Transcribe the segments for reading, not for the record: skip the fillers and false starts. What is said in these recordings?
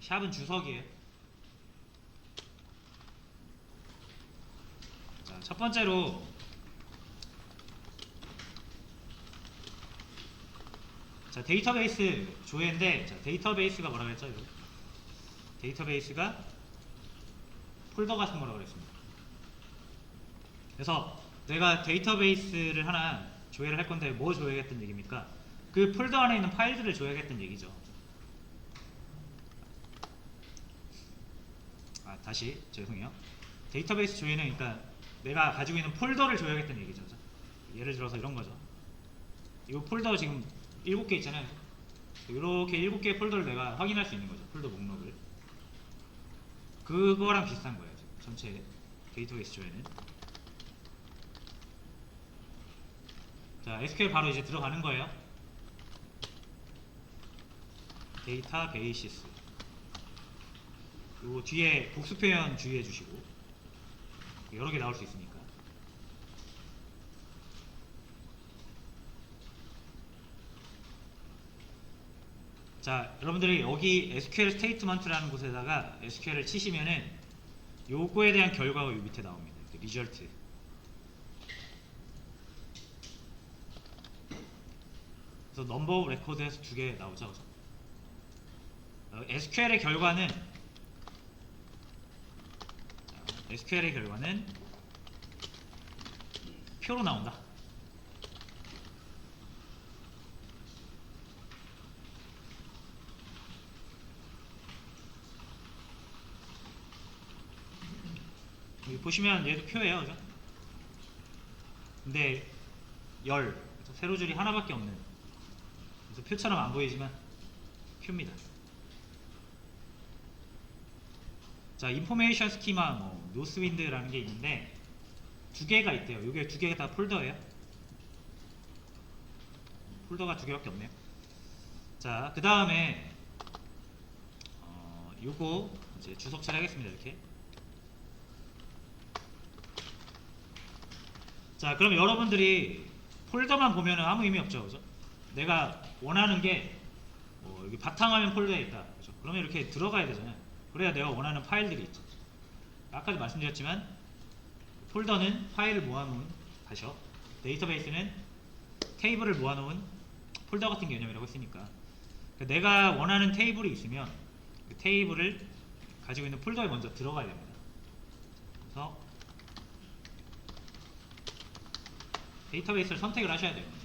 샵은 주석이에요. 자, 첫 번째로 자, 데이터베이스 조회인데, 자, 데이터베이스가 뭐라고 했죠? 이거? 데이터베이스가 폴더 같은 거라고 그랬습니다. 그래서 내가 데이터베이스를 하나 조회를 할 건데 뭐 조회하겠다는 얘기입니까? 그 폴더 안에 있는 파일들을 조회하겠다는 얘기죠. 아, 다시 죄송해요. 데이터베이스 조회는 그러니까 내가 가지고 있는 폴더를 조회하겠다는 얘기죠. 예를 들어서 이런 거죠. 이 폴더 지금 7개 있잖아요. 이렇게 7개의 폴더를 내가 확인할 수 있는 거죠. 폴더 목록을. 그거랑 비슷한 거예요. 지금 전체 데이터베이스 조회는. 자, SQL 바로 이제 들어가는 거예요. 데이터베이시스. 요 뒤에 복수 표현 주의해 주시고, 여러 개 나올 수 있으니까. 자, 여러분들이 여기 SQL 스테이트먼트라는 곳에다가 SQL을 치시면은 요거에 대한 결과가 요 밑에 나옵니다. 리절트. 그래서 넘버 오브 레코드에서 2개 나오죠. SQL의 결과는 표로 나온다. 여기 보시면 얘도 표예요, 그죠? 근데 세로줄이 하나밖에 없는, 그래서 표처럼 안 보이지만 표입니다. 자, 인포메이션 스키마, 뭐 노스윈드라는 게 있는데 2개가 있대요. 이게 2개가 다 폴더예요. 폴더가 2개밖에 없네요. 자, 그 다음에 요거 이제 주석 처리하겠습니다. 이렇게. 자, 그럼 여러분들이 폴더만 보면은 아무 의미 없죠, 그죠? 내가 원하는 게 여기 바탕화면 폴더에 있다, 그죠? 그러면 이렇게 들어가야 되잖아요. 그래야 내가 원하는 파일들이 있죠. 아까도 말씀드렸지만 폴더는 파일을 모아놓은 다시요. 데이터베이스는 테이블을 모아놓은 폴더 같은 개념이라고 했으니까, 그러니까 내가 원하는 테이블이 있으면 그 테이블을 가지고 있는 폴더에 먼저 들어가야 됩니다. 그래서 데이터베이스를 선택을 하셔야 돼요.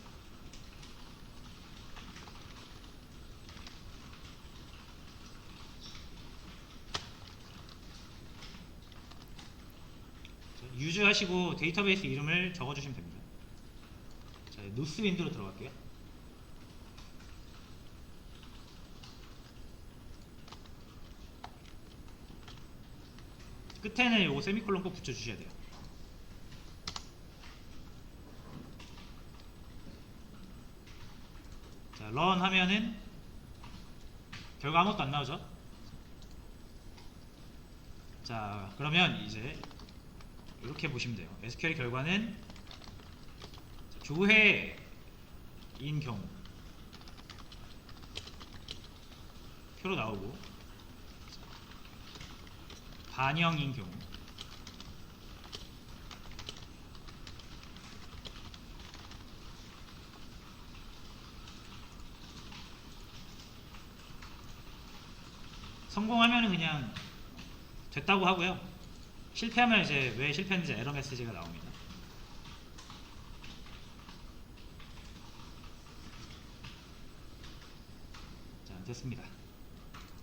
유즈 하시고 데이터베이스 이름을 적어주시면 됩니다. 자, 노스윈드로 들어갈게요. 끝에는 요거 세미콜론 꼭 붙여주셔야 돼요. 자, 런 하면은 결과 아무것도 안 나오죠. 자, 그러면 이제 이렇게 보시면 돼요. SQL 결과는 조회인 경우 표로 나오고, 반영인 경우 성공하면은 그냥 됐다고 하고요. 실패하면 이제 왜 실패했는지 에러 메시지가 나옵니다. 자, 됐습니다.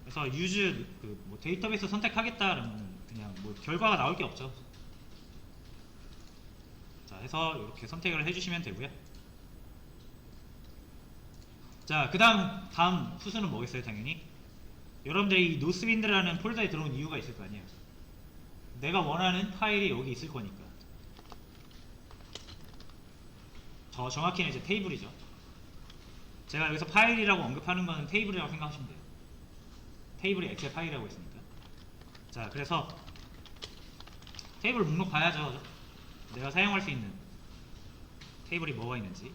그래서 유즈 뭐 데이터베이스 선택하겠다라는 그냥 뭐 결과가 나올 게 없죠. 자, 해서 이렇게 선택을 해주시면 되고요. 자, 다음 수수는 뭐겠어요? 당연히 여러분들이 이 노스윈드라는 폴더에 들어온 이유가 있을 거 아니에요. 내가 원하는 파일이 여기 있을 거니까. 정확히는 이제 테이블이죠. 제가 여기서 파일이라고 언급하는 거는 테이블이라고 생각하시면 돼요. 테이블이 엑셀 파일이라고 했으니까. 자, 그래서 테이블 목록 봐야죠. 내가 사용할 수 있는 테이블이 뭐가 있는지.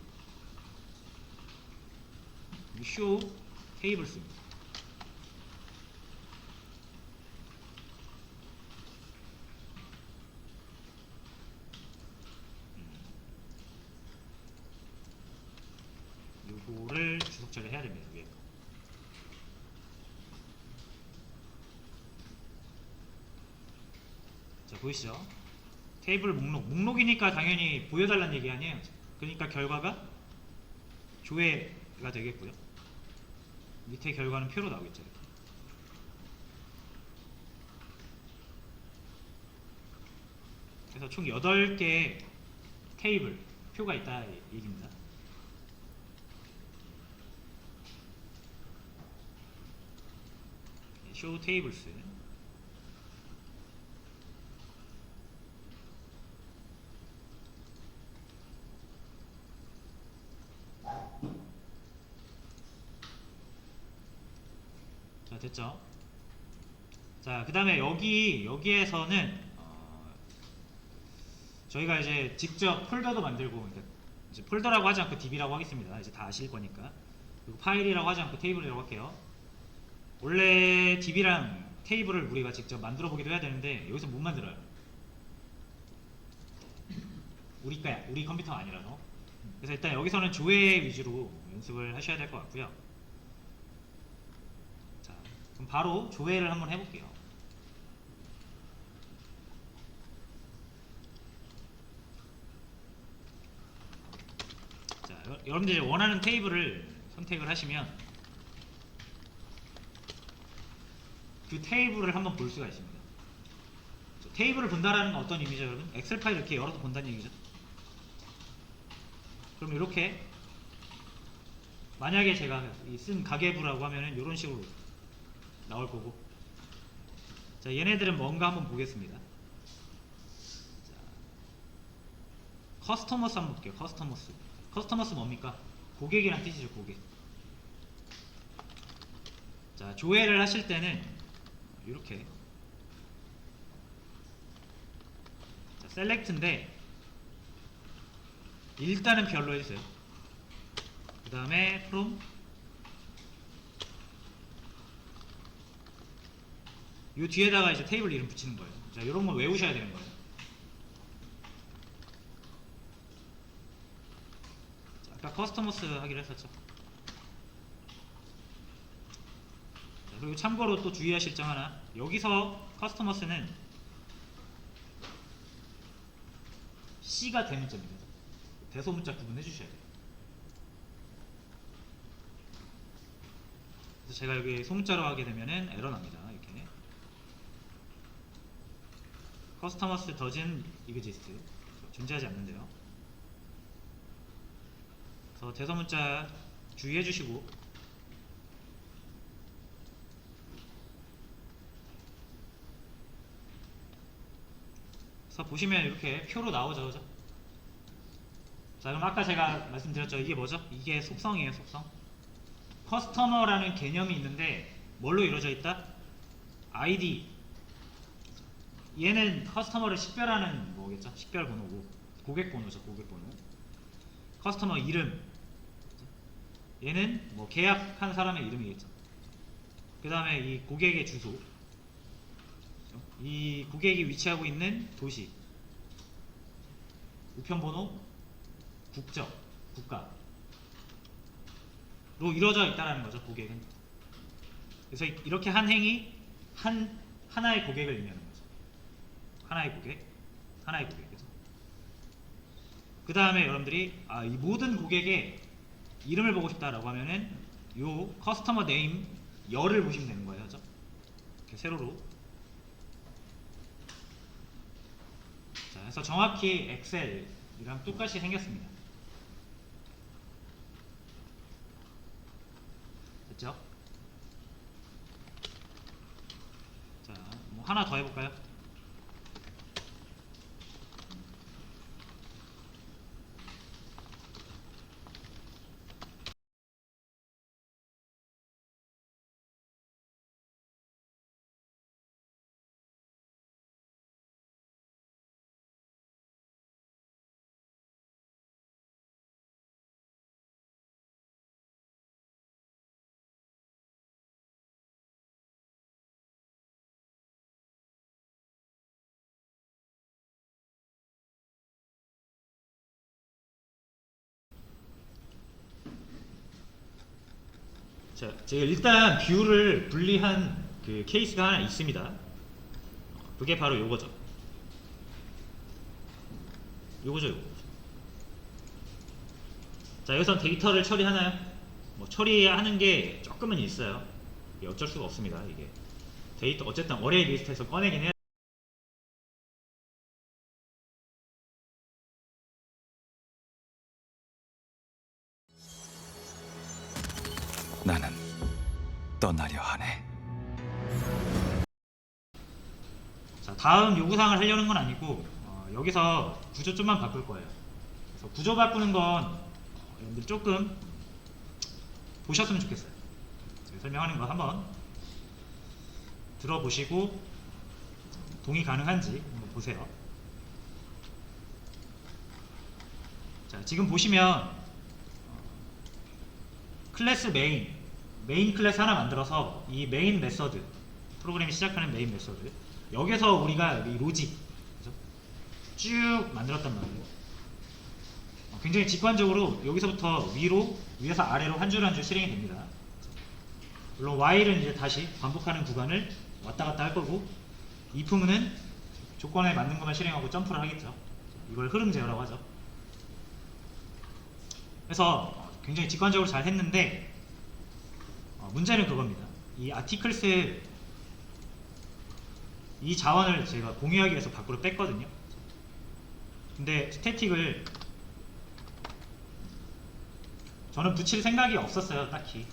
show 테이블스입니다. 해야 됩니다. 위에 거. 자, 보이시죠? 테이블 목록이니까 당연히 보여달라는 얘기 아니에요. 그러니까 결과가 조회가 되겠고요. 밑에 결과는 표로 나오겠죠. 이렇게. 그래서 총 8개의 테이블, 표가 있다 얘기입니다. show tables. 자, 됐죠? 자, 그 다음에 여기에서는 저희가 이제 직접 폴더도 만들고, 그러니까 이제 폴더라고 하지 않고 DB라고 하겠습니다. 이제 다 아실 거니까. 그리고 파일이라고 하지 않고 테이블이라고 할게요. 원래 DB랑 테이블을 우리가 직접 만들어 보기도 해야 되는데 여기서 못 만들어요. 우리 컴퓨터가 아니라서. 그래서 일단 여기서는 조회 위주로 연습을 하셔야 될 것 같고요. 자, 그럼 바로 조회를 한번 해볼게요. 자, 여러분들이 원하는 테이블을 선택을 하시면 그 테이블을 한번 볼 수가 있습니다. 테이블을 본다라는 건 어떤 의미죠, 여러분? 엑셀 파일 이렇게 열어서 본다는 얘기죠. 그럼 이렇게 만약에 제가 쓴 가계부라고 하면은 이런 식으로 나올 거고. 자, 얘네들은 뭔가 한번 보겠습니다. 자, 커스터머스 한번 볼게요. 커스터머스 뭡니까? 고객이란 뜻이죠, 고객. 자, 조회를 하실 때는 이렇게 자, 셀렉트인데 일단은 별로 해주세요. 그 다음에 from 요 뒤에다가 이제 테이블 이름 붙이는 거예요. 자, 요런 거 외우셔야 되는 거예요. 자, 아까 커스터머스 하기로 했었죠. 자, 그리고 참고로 또 주의하실 점 하나. 여기서 커스터머스는 C가 대문자입니다. 대소문자 구분해 주셔야 돼요. 그래서 제가 여기 소문자로 하게 되면은 에러 납니다. 이렇게 커스터머스 doesn't exist, 존재하지 않는데요. 그래서 대소문자 주의해 주시고, 그래서 보시면 이렇게 표로 나오죠, 그죠? 자, 그럼 아까 제가 말씀드렸죠. 이게 뭐죠? 이게 속성이에요, 속성. 커스터머라는 개념이 있는데 뭘로 이루어져 있다? ID. 얘는 커스터머를 식별하는 뭐겠죠? 식별 번호고, 고객 번호죠, 고객 번호. 커스터머 이름. 얘는 뭐 계약한 사람의 이름이겠죠. 그 다음에 이 고객의 주소, 이 고객이 위치하고 있는 도시, 우편번호, 국적, 국가로 이루어져 있다는 거죠, 고객은. 그래서 이렇게 한 행이 하나의 고객을 의미하는 거죠. 하나의 고객, 하나의 고객. 그죠? 그 다음에 여러분들이 이 모든 고객의 이름을 보고 싶다라고 하면은 요 커스터머 네임 열을 보시면 되는 거예요, 그죠? 이렇게 세로로. 자, 그래서 정확히 엑셀이랑 똑같이 생겼습니다. 됐죠? 자, 뭐 하나 더 해볼까요? 자, 제가 일단 뷰를 분리한 그 케이스가 하나 있습니다. 그게 바로 요거죠. 요거죠. 자, 여기서 데이터를 처리하나요? 뭐 처리하는 게 조금은 있어요. 이게 어쩔 수가 없습니다. 이게 데이터 어쨌든 어레이 리스트에서 꺼내긴 해야. 나는 떠나려 하네. 자, 다음 요구사항을 하려는 건 아니고 여기서 구조 좀만 바꿀 거예요. 그래서 구조 바꾸는 건 여러분들 조금 보셨으면 좋겠어요. 제가 설명하는 거 한번 들어보시고 동의 가능한지 한번 보세요. 자, 지금 보시면 클래스 메인 클래스 하나 만들어서 이 메인 메서드, 프로그램이 시작하는 메인 메서드, 여기서 우리가 이 로직 그죠? 쭉 만들었단 말이에요. 굉장히 직관적으로 여기서부터 위에서 아래로 한 줄 한 줄 실행이 됩니다. 물론 while은 이제 다시 반복하는 구간을 왔다 갔다 할 거고, if는 조건에 맞는 것만 실행하고 점프를 하겠죠. 이걸 흐름 제어라고 하죠. 그래서 굉장히 직관적으로 잘 했는데 문제는 그겁니다. 이 articles 이 자원을 제가 공유하기 위해서 밖으로 뺐거든요. 근데 스태틱을 저는 붙일 생각이 없었어요, 딱히.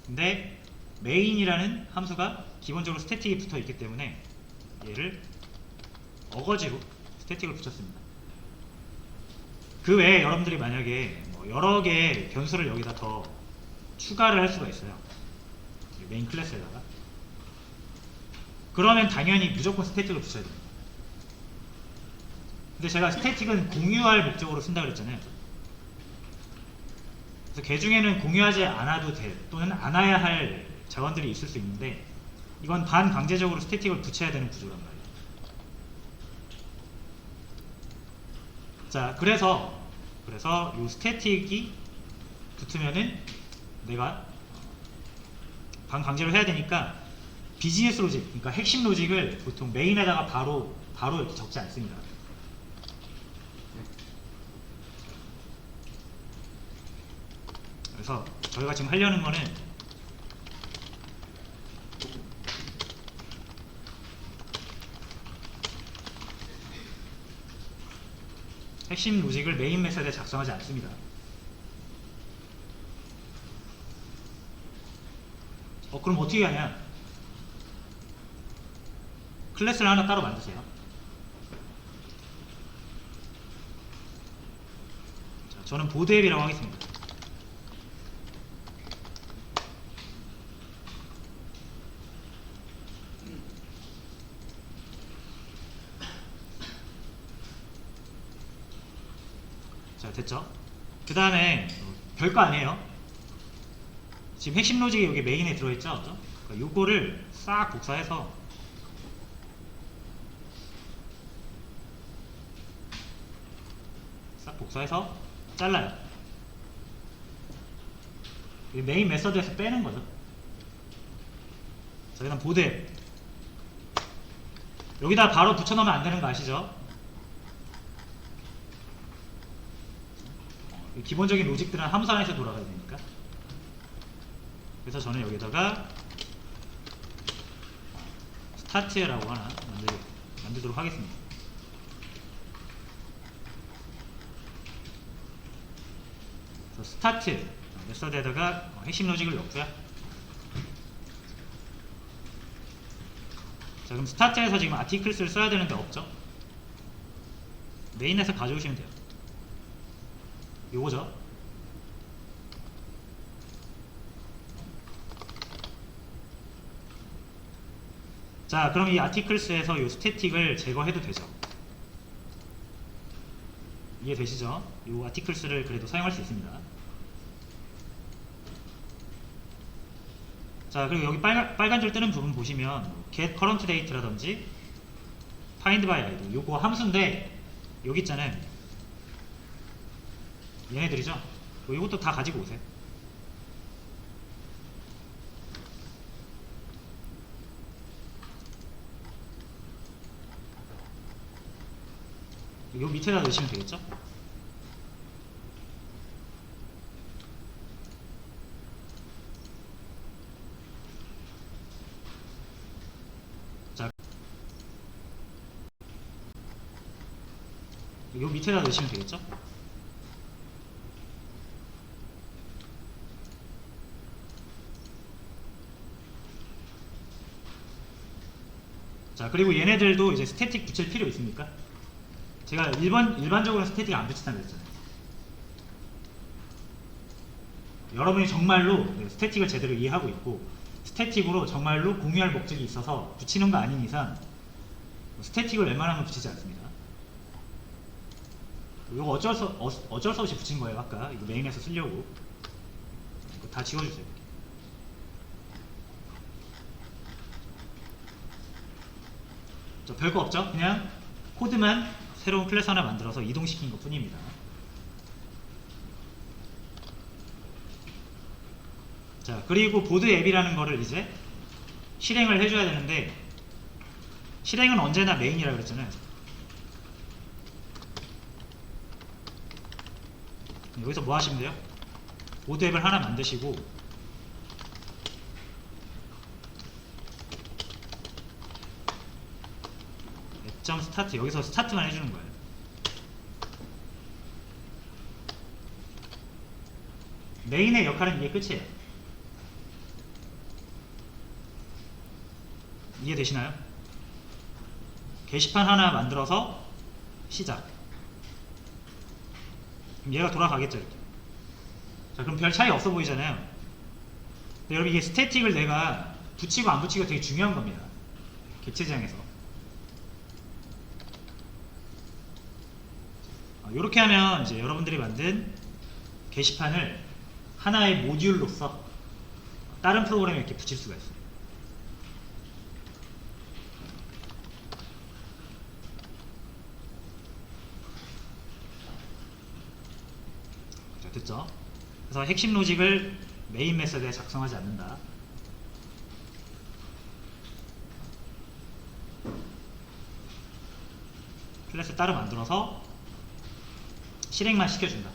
근데 main이라는 함수가 기본적으로 스태틱이 붙어 있기 때문에 얘를 어거지로 스태틱을 붙였습니다. 그 외에 여러분들이 만약에 뭐 여러 개의 변수를 여기다 더 추가를 할 수가 있어요. 메인 클래스에다가. 그러면 당연히 무조건 스태틱을 붙여야 됩니다. 근데 제가 스태틱은 공유할 목적으로 쓴다고 그랬잖아요. 그래서 걔 중에는 공유하지 않아도 될 또는 않아야 할 자원들이 있을 수 있는데 이건 반강제적으로 스태틱을 붙여야 되는 구조란 말이에요. 자, 그래서 이 스태틱이 붙으면은 내가 반강제로 해야 되니까 비즈니스 로직, 그러니까 핵심 로직을 보통 메인에다가 바로 이렇게 적지 않습니다. 그래서 저희가 지금 하려는 거는 핵심 로직을 메인 메서드에 작성하지 않습니다. 그럼 어떻게 하냐? 클래스를 하나 따로 만드세요. 자, 저는 보드 앱이라고 하겠습니다. 자, 됐죠? 그 다음에 별거 아니에요. 지금 핵심 로직이 여기 메인에 들어있죠? 그러니까 요거를 싹 복사해서 잘라요. 메인 메서드에서 빼는 거죠. 자, 그다음 보드 앱. 여기다 바로 붙여넣으면 안 되는 거 아시죠? 기본적인 로직들은 함수 안에서 돌아가야 되니까. 그래서 저는 여기다가 스타트라고 하나 만들도록 하겠습니다. 그래서 스타트 메서드에다가 핵심 로직을 넣고요. 자, 그럼 스타트에서 지금 articles를 써야 되는데 없죠? 메인에서 가져오시면 돼요. 요거죠. 자, 그럼 이 articles에서 이 스태틱을 제거해도 되죠. 이해되시죠? 이 articles를 그래도 사용할 수 있습니다. 자, 그리고 여기 빨간 줄 뜨는 부분 보시면 get current date라든지 find by id 요거 함수인데 여기 있잖아요. 얘네들이죠? 요것도 다 가지고 오세요. 요 밑에다 넣으시면 되겠죠? 자, 요 밑에다 넣으시면 되겠죠? 자, 그리고 얘네들도 이제 스태틱 붙일 필요 있습니까? 제가 일반적으로 스태틱 안 붙인다고 그랬잖아요. 여러분이 정말로 스태틱을 제대로 이해하고 있고 스태틱으로 정말로 공유할 목적이 있어서 붙이는 거 아닌 이상 스태틱을 웬만하면 붙이지 않습니다. 이거 어쩔 수 없이 붙인 거예요. 아까 이거 메인에서 쓰려고. 이거 다 지워주세요. 별거 없죠? 그냥 코드만 새로운 클래스 하나 만들어서 이동시킨 것 뿐입니다. 자, 그리고 보드 앱이라는 거를 이제 실행을 해줘야 되는데 실행은 언제나 메인이라고 그랬잖아요. 여기서 뭐 하시면 돼요? 보드 앱을 하나 만드시고 앱 스타트 여기서 스타트만 해주는 거예요. 메인의 역할은 이게 끝이에요. 이해되시나요? 게시판 하나 만들어서 시작. 그럼 얘가 돌아가겠죠 이렇게. 자, 그럼 별 차이 없어 보이잖아요. 근데 여러분 이게 스태틱을 내가 붙이고 안 붙이고 되게 중요한 겁니다. 객체지향에서 이렇게 하면 이제 여러분들이 만든 게시판을 하나의 모듈로서 다른 프로그램에 이렇게 붙일 수가 있어요. 자, 됐죠? 그래서 핵심 로직을 메인 메서드에 작성하지 않는다. 클래스 따로 만들어서 실행만 시켜준다.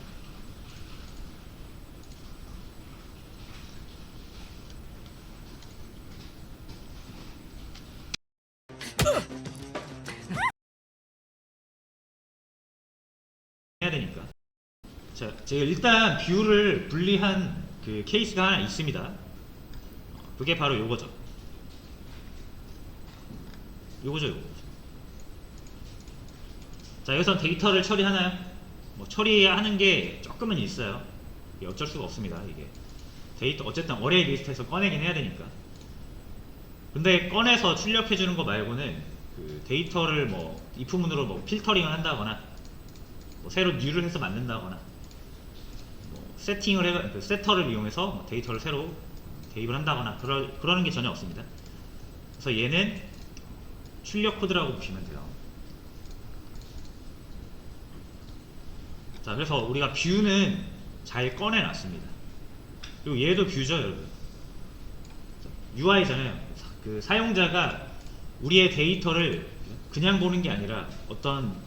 해야 되니까. 자, 제가 일단 뷰를 분리한 그 케이스가 하나 있습니다. 그게 바로 요거죠. 요거. 자, 여기서 데이터를 처리하나요? 뭐 처리하는 게 조금은 있어요. 이게 어쩔 수가 없습니다. 이게 데이터 어쨌든 어레이 리스트에서 꺼내긴 해야 되니까. 근데 꺼내서 출력해 주는 거 말고는 그 데이터를 뭐 if문으로 뭐 필터링을 한다거나 뭐 새로 뉴를 해서 만든다거나 뭐 세팅을 해 그 세터를 이용해서 뭐 데이터를 새로 대입을 한다거나 그러는 게 전혀 없습니다. 그래서 얘는 출력 코드라고 보시면 돼요. 자, 그래서 우리가 뷰는 잘 꺼내놨습니다. 그리고 얘도 뷰죠, 여러분. UI잖아요. 그 사용자가 우리의 데이터를 그냥 보는 게 아니라 어떤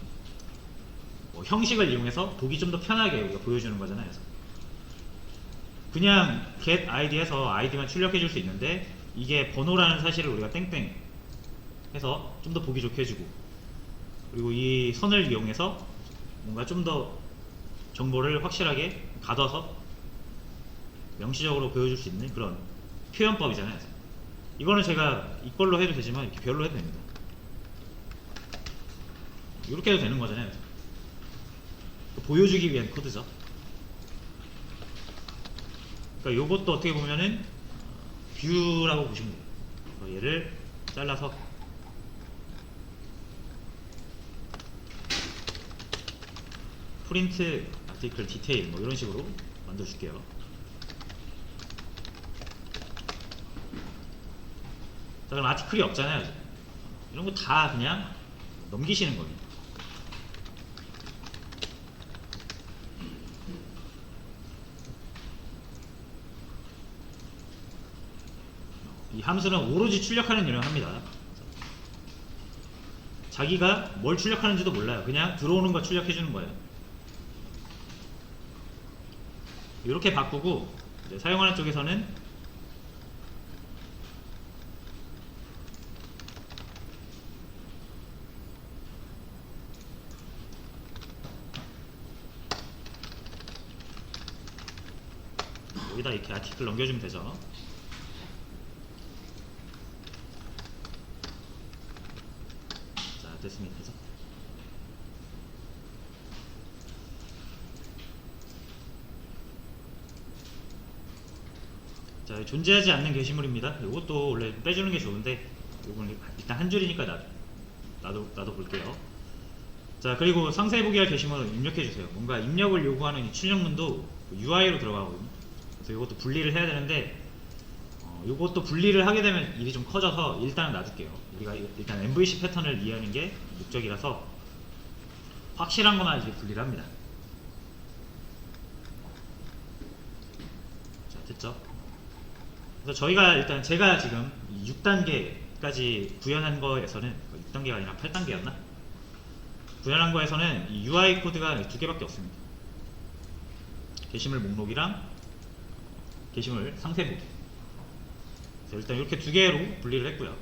뭐 형식을 이용해서 보기 좀 더 편하게 우리가 보여주는 거잖아요. 그래서 그냥 get id에서 id만 출력해 줄 수 있는데 이게 번호라는 사실을 우리가 땡땡 해서 좀 더 보기 좋게 해주고, 그리고 이 선을 이용해서 뭔가 좀 더 정보를 확실하게 가둬서 명시적으로 보여줄 수 있는 그런 표현법이잖아요. 이거는 제가 이걸로 해도 되지만 이렇게 별로 해도 됩니다. 이렇게 해도 되는 거잖아요. 보여주기 위한 코드죠. 그러니까 이것도 어떻게 보면은 뷰라고 보시면 돼요. 그래서 얘를 잘라서 프린트 아티클 디테일 뭐 이런 식으로 만들어 줄게요. 자, 그럼 아티클이 없잖아요. 이런 거 다 그냥 넘기시는 겁니다. 이 함수는 오로지 출력하는 일을 합니다. 자기가 뭘 출력하는지도 몰라요. 그냥 들어오는 거 출력해주는 거예요. 이렇게 바꾸고 이제 사용하는 쪽에서는 여기다 이렇게 아티클 넘겨주면 되죠. 자, 됐습니다. 그래서 자, 존재하지 않는 게시물입니다. 이것도 원래 빼주는 게 좋은데 이거는 일단 한 줄이니까 나도 볼게요. 자, 그리고 상세 보기 할 게시물을 입력해 주세요. 뭔가 입력을 요구하는 이 출력문도 UI로 들어가거든요. 그래서 이것도 분리를 해야 되는데 이것도 분리를 하게 되면 일이 좀 커져서 일단은 놔둘게요. 우리가 일단 MVC 패턴을 이해하는 게 목적이라서 확실한 것만 이제 분리를 합니다. 자, 됐죠? 그래서 저희가 일단 제가 지금 6단계까지 구현한 거에서는 6단계가 아니라 8단계였나? 구현한 거에서는 이 UI 코드가 두 개밖에 없습니다. 게시물 목록이랑 게시물 상세 보기. 그래서 일단 이렇게 두 개로 분리를 했고요.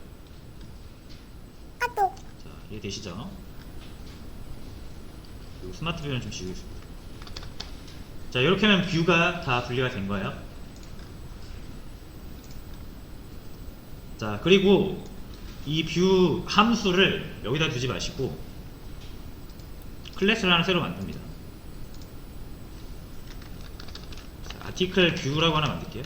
자, 이해되시죠? 그리고 스마트 뷰는 좀 지우겠습니다. 자, 이렇게 하면 뷰가 다 분리가 된 거예요. 자, 그리고 이 뷰 함수를 여기다 두지 마시고 클래스를 하나 새로 만듭니다. 자, 아티클 뷰라고 하나 만들게요.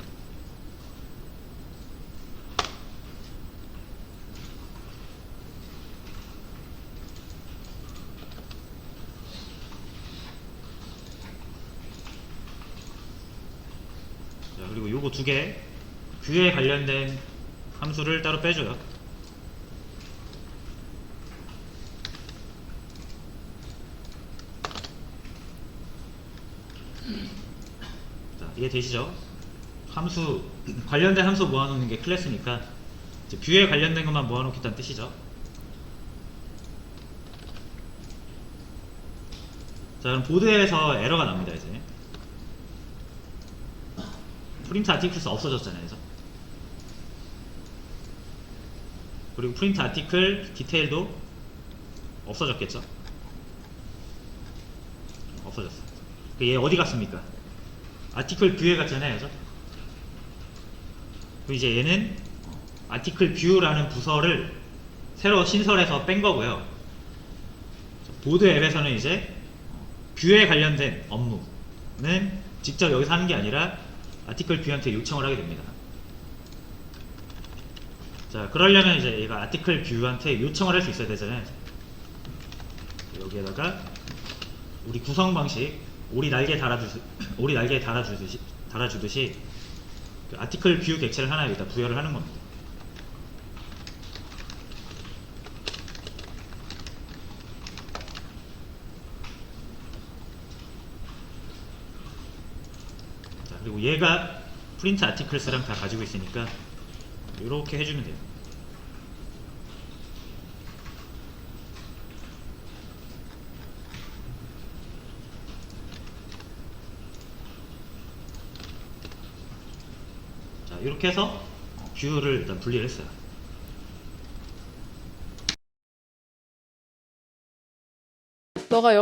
자, 그리고 요거 두 개 뷰에 관련된 함수를 따로 빼줘요. 자, 이해되시죠? 함수 관련된 함수 모아놓는 게 클래스니까 이제 뷰에 관련된 것만 모아놓겠다는 뜻이죠. 자, 그럼 보드에서 에러가 납니다. 이제 프린트 아티클스 없어졌잖아요. 그래서 그리고 프린트 아티클 디테일도 없어졌겠죠? 없어졌어. 얘 어디 갔습니까? 아티클 뷰에 갔잖아요. 그죠? 그리고 이제 얘는 아티클 뷰라는 부서를 새로 신설해서 뺀 거고요. 보드 앱에서는 이제 뷰에 관련된 업무는 직접 여기서 하는 게 아니라 아티클 뷰한테 요청을 하게 됩니다. 자, 그러려면 이제 얘가 아티클 뷰한테 요청을 할 수 있어야 되잖아요. 여기에다가 우리 구성 방식 오리 날개에 달아주듯이 그 아티클 뷰 객체를 하나 여기다 부여를 하는 겁니다. 자, 그리고 얘가 프린트 아티클스랑 다 가지고 있으니까 이렇게 해주면 돼요. 자, 이렇게 해서 뷰를 일단 분리를 했어요. 너가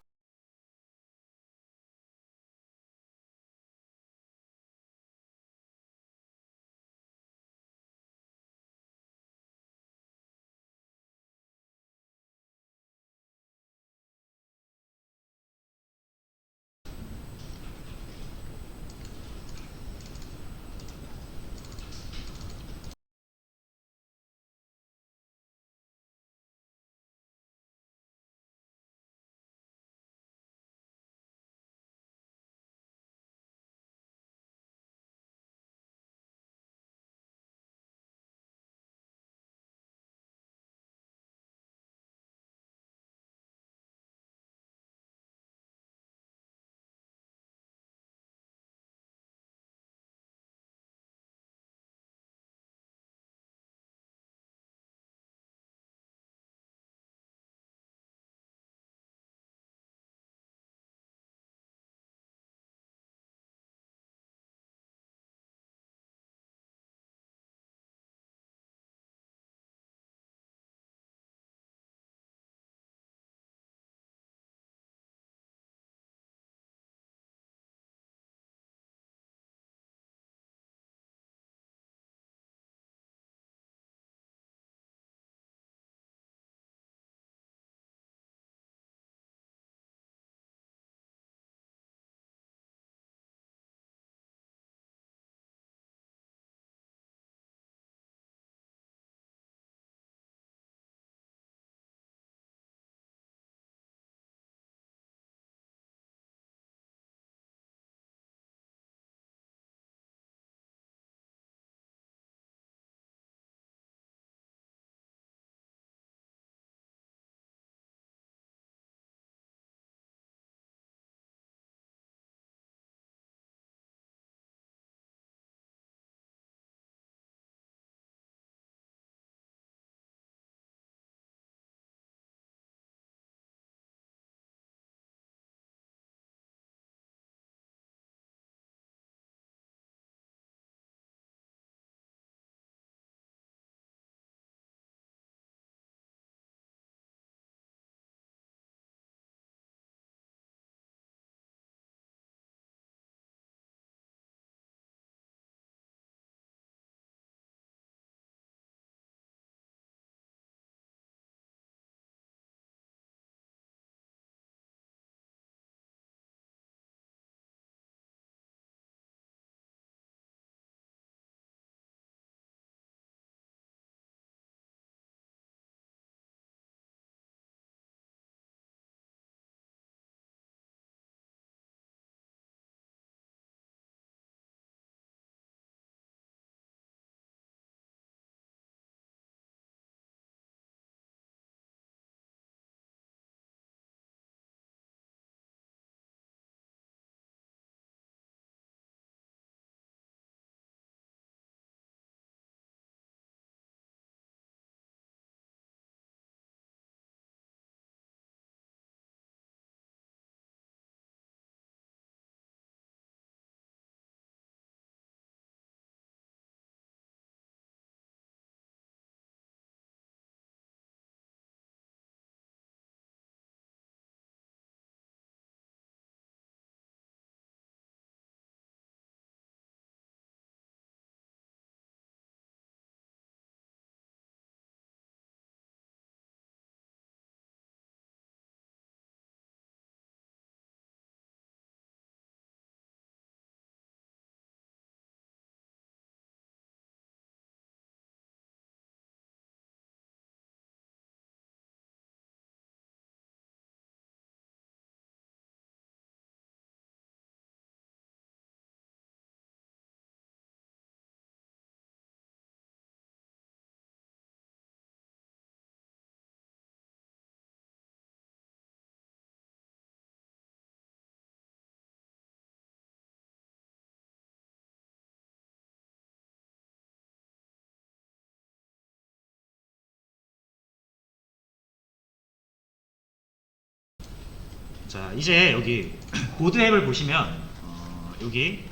자, 이제 여기 보드 앱을 보시면 여기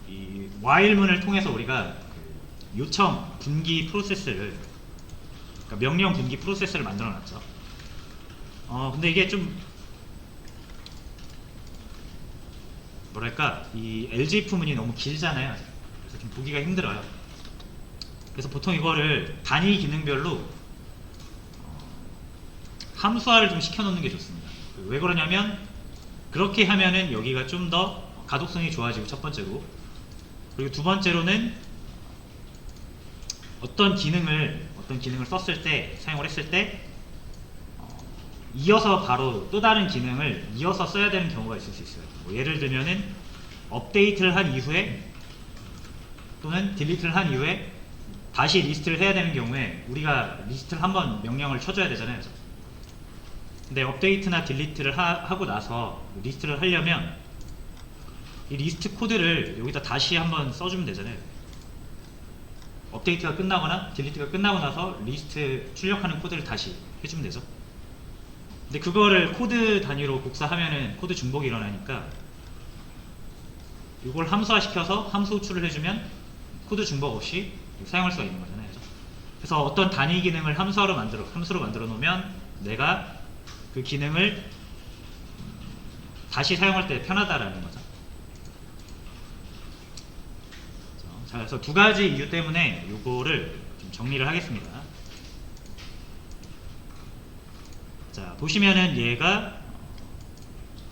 이 while문을 통해서 우리가 그 요청 분기 프로세스를, 그러니까 명령 분기 프로세스를 만들어 놨죠. 근데 이게 좀 뭐랄까, 이 LGF문이 너무 길잖아요. 그래서 좀 보기가 힘들어요. 그래서 보통 이거를 단위 기능별로 함수화를 좀 시켜놓는 게 좋습니다. 왜 그러냐면 그렇게 하면은 여기가 좀 더 가독성이 좋아지고, 첫 번째로. 그리고 두 번째로는 어떤 기능을 썼을 때, 사용을 했을 때 이어서 바로 또 다른 기능을 이어서 써야 되는 경우가 있을 수 있어요. 뭐 예를 들면은 업데이트를 한 이후에 또는 딜리트를 한 이후에 다시 리스트를 해야 되는 경우에 우리가 리스트를 한번 명령을 쳐줘야 되잖아요. 근데 업데이트나 딜리트를 하고 나서 리스트를 하려면 이 리스트 코드를 여기다 다시 한번 써주면 되잖아요. 업데이트가 끝나거나 딜리트가 끝나고 나서 리스트 출력하는 코드를 다시 해주면 되죠. 근데 그거를 코드 단위로 복사하면은 코드 중복이 일어나니까 이걸 함수화 시켜서 함수 호출을 해주면 코드 중복 없이 사용할 수가 있는 거잖아요. 그래서 어떤 단위 기능을 함수로 만들어 놓으면 내가 그 기능을 다시 사용할 때 편하다라는 거죠. 자, 그래서 두 가지 이유 때문에 이거를 좀 정리를 하겠습니다. 자, 보시면은 얘가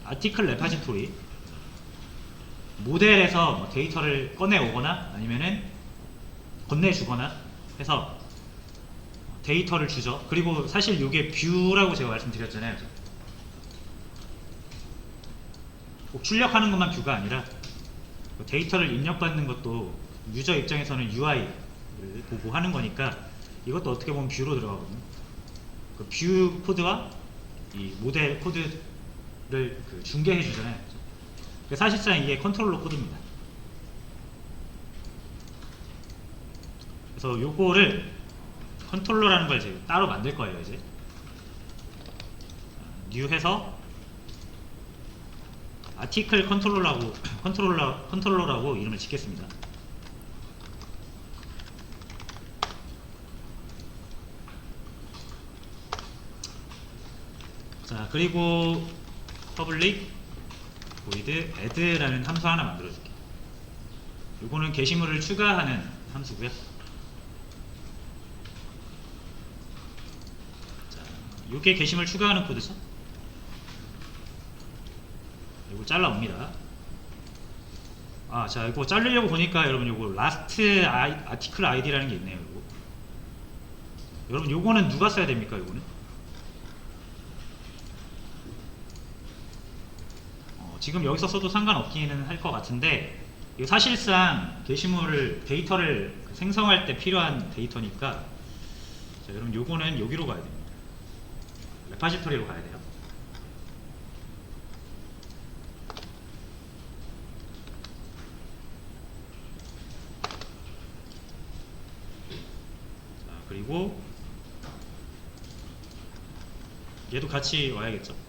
아티클 레파지토리, 모델에서 뭐 데이터를 꺼내 오거나 아니면은 건네주거나 해서 데이터를 주죠. 그리고 사실 이게 뷰라고 제가 말씀드렸잖아요. 꼭 출력하는 것만 뷰가 아니라 데이터를 입력받는 것도 유저 입장에서는 UI를 보고 하는 거니까 이것도 어떻게 보면 뷰로 들어가거든요. 그 뷰 코드와 이 모델 코드를 그 중개해 주잖아요. 사실상 이게 컨트롤러 코드입니다. 그래서 요거를 컨트롤러라는 걸 이제 따로 만들 거예요. 이제 뉴 해서 아티클 컨트롤러라고 이름을 짓겠습니다. 자, 그리고 public void add라는 함수 하나 만들어 줄게요. 요거는 게시물을 추가하는 함수고요. 자, 요게 게시물 추가하는 코드죠. 요거 잘라 옵니다. 자, 이거 자르려고 보니까 여러분 요거 last article id라는 게 있네요. 요거. 여러분 요거는 누가 써야 됩니까? 요거는 지금 여기서 써도 상관없기는 할 것 같은데, 이거 사실상 게시물을 데이터를 생성할 때 필요한 데이터니까, 자, 여러분 요거는 여기로 가야 됩니다. 레파지토리로 가야 돼요. 자, 그리고 얘도 같이 와야겠죠.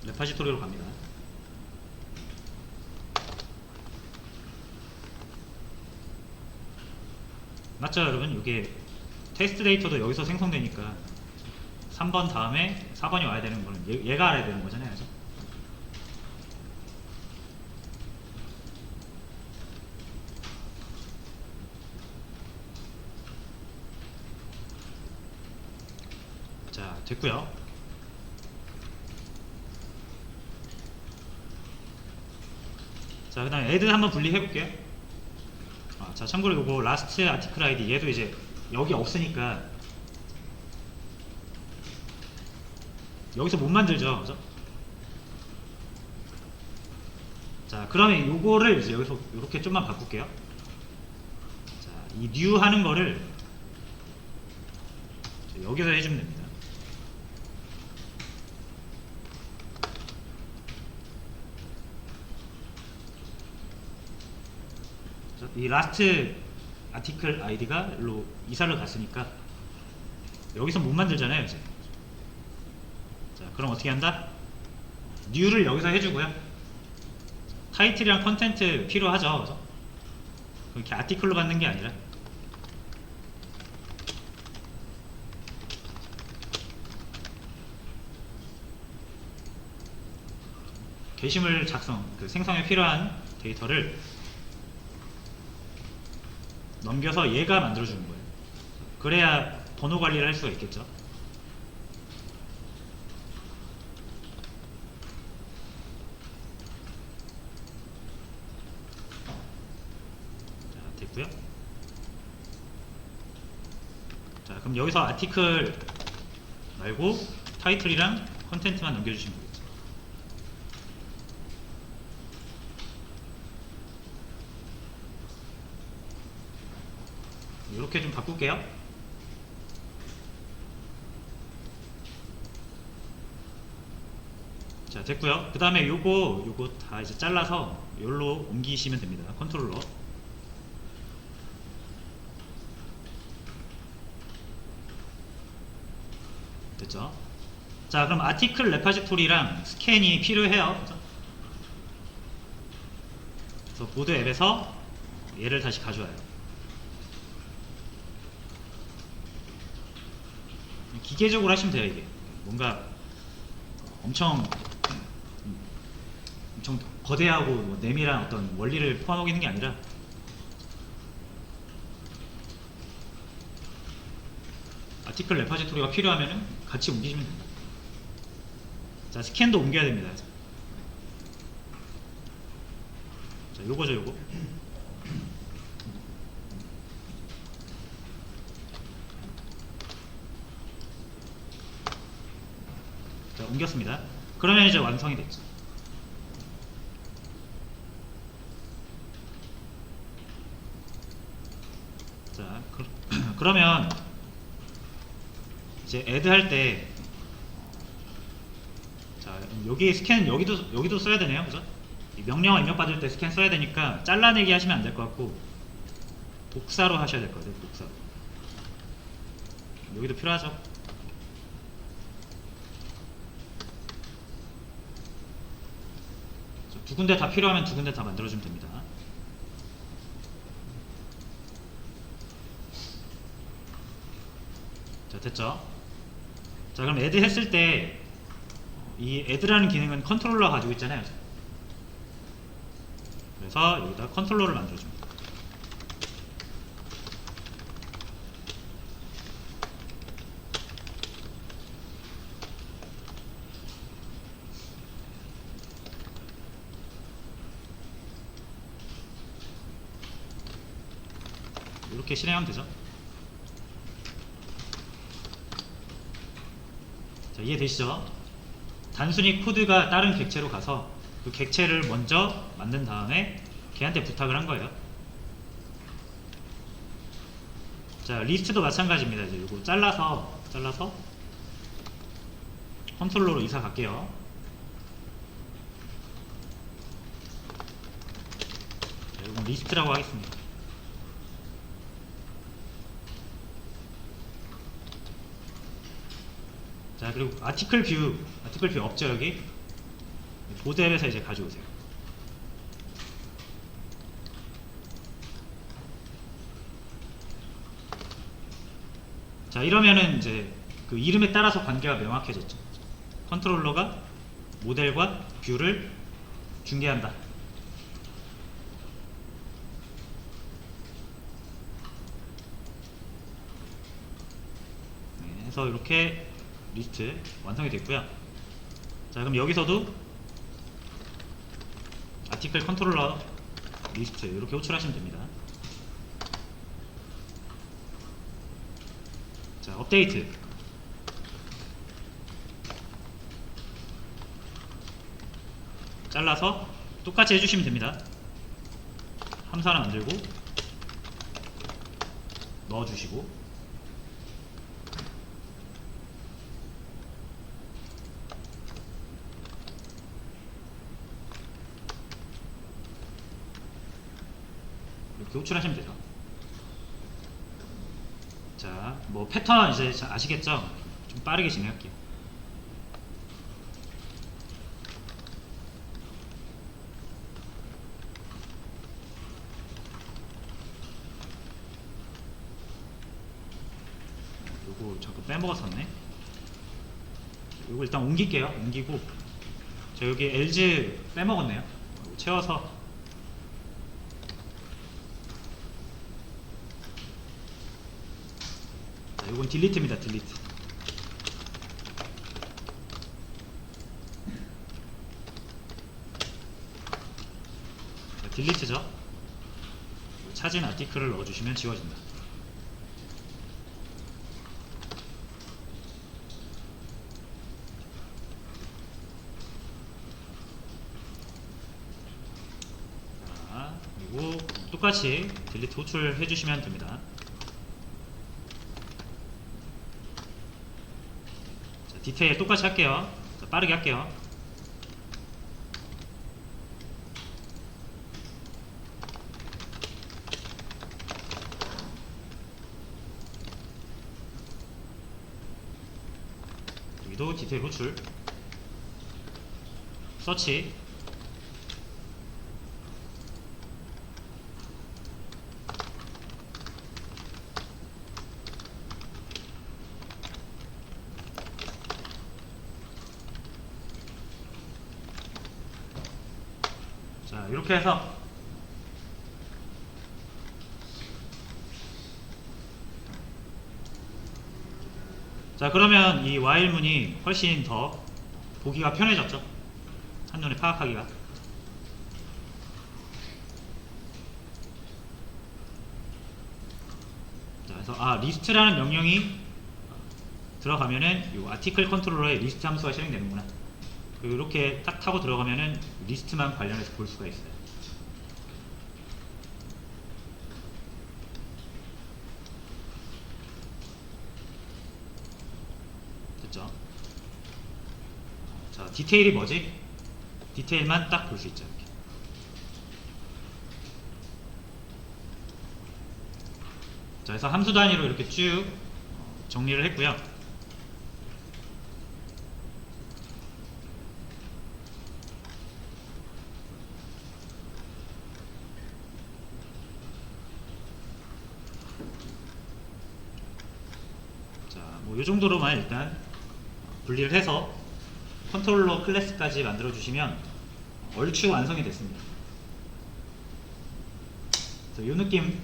레파지토리로 갑니다. 맞죠 여러분? 이게 테스트 데이터도 여기서 생성되니까 3번 다음에 4번이 와야 되는 거는 얘가 알아야 되는 거잖아요. 그래서 자, 됐고요. 자, 그 다음에 add 한번 분리해 볼게요. 자, 참고로 요거 last article id 얘도 이제 여기 없으니까 여기서 못 만들죠. 그죠? 자, 그러면 요거를 이제 여기서 이렇게 좀만 바꿀게요. 자, 이 new 하는 거를 여기서 해주면 됩니다. 이 last article id가 일로 이사를 갔으니까 여기서 못 만들잖아요 이제. 자 그럼 어떻게 한다? 뉴를 여기서 해주고요. 타이틀이랑 컨텐트 필요하죠. 그죠? 그렇게 아티클로 받는 게 아니라 게시물 작성, 그 생성에 필요한 데이터를 넘겨서 얘가 만들어주는 거예요. 그래야 번호 관리를 할 수가 있겠죠. 자, 됐고요. 자, 그럼 여기서 아티클 말고 타이틀이랑 컨텐트만 넘겨주시면 되겠죠. 이렇게 좀 바꿀게요. 자 됐고요. 그 다음에 요거 다 이제 잘라서 여기로 옮기시면 됩니다. 컨트롤러. 됐죠? 자 그럼 아티클 레파지토리랑 스캔이 필요해요. 그죠? 그래서 보드 앱에서 얘를 다시 가져와요. 기계적으로 하시면 돼요. 이게 뭔가 엄청 거대하고 뭐 내밀한 어떤 원리를 포함하고 있는 게 아니라 아티클 레파지토리가 필요하면 같이 옮기시면 됩니다. 자 스캔도 옮겨야 됩니다. 자 요거죠 요거. 자 옮겼습니다. 그러면 이제 완성이 됐죠. 자 그러면 이제 애드 할 때 자 여기 스캔 여기도 써야 되네요. 그죠? 이 명령어 입력받을 때 스캔 써야 되니까 잘라내기 하시면 안 될 것 같고 복사로 하셔야 될 것 같아요. 복사로. 여기도 필요하죠. 두 군데 다 필요하면 두 군데 다 만들어주면 됩니다. 자 됐죠? 자 그럼 애드 했을 때 이 애드라는 기능은 컨트롤러가 가지고 있잖아요. 그래서 여기다 컨트롤러를 만들어줍니다. 이렇게 실행하면 되죠. 자 이해되시죠? 단순히 코드가 다른 객체로 가서 그 객체를 먼저 만든 다음에 걔한테 부탁을 한 거예요. 자 리스트도 마찬가지입니다. 이제 이거 잘라서 컨트롤러로 이사 갈게요. 자, 이건 리스트라고 하겠습니다. 자 그리고 아티클 뷰 없죠 여기? 보드 앱에서 이제 가져오세요. 자 이러면은 이제 그 이름에 따라서 관계가 명확해졌죠. 컨트롤러가 모델과 뷰를 중개한다. 네, 해서 이렇게 리스트 완성이 됐고요. 자 그럼 여기서도 아티클 컨트롤러 리스트 이렇게 호출하시면 됩니다. 자 업데이트. 잘라서 똑같이 해주시면 됩니다. 함수 하나 만들고 넣어주시고 이렇게 호출하시면 되죠. 자 뭐 패턴 이제 잘 아시겠죠? 좀 빠르게 진행할게요. 요거 자꾸 빼먹었었네. 요거 일단 옮길게요. 옮기고 저 여기 LG 빼먹었네요. 요거 채워서 자, 요건 딜리트입니다. 딜리트. 자, 딜리트죠. 찾은 아티클을 넣어주시면 지워진다. 자, 그리고 똑같이 딜리트 호출해 주시면 됩니다. 자, 디테일 똑같이 할게요. 자, 빠르게 할게요. 여기도 디테일 호출, 서치. 자, 이렇게 해서 자, 그러면 이 와일문이 훨씬 더 보기가 편해졌죠? 한눈에 파악하기가. 자, 그래서 리스트라는 명령이 들어가면은 이 아티클 컨트롤러에 리스트 함수가 실행되는구나. 그리고 이렇게 딱 타고 들어가면은 리스트만 관련해서 볼 수가 있어요. 됐죠? 자, 디테일이 뭐지? 디테일만 딱 볼 수 있죠. 이렇게. 자, 그래서 함수 단위로 이렇게 쭉 정리를 했고요. 자, 뭐 이 정도로만 일단 분리를 해서 컨트롤러 클래스까지 만들어 주시면 얼추 완성이 됐습니다. 이 느낌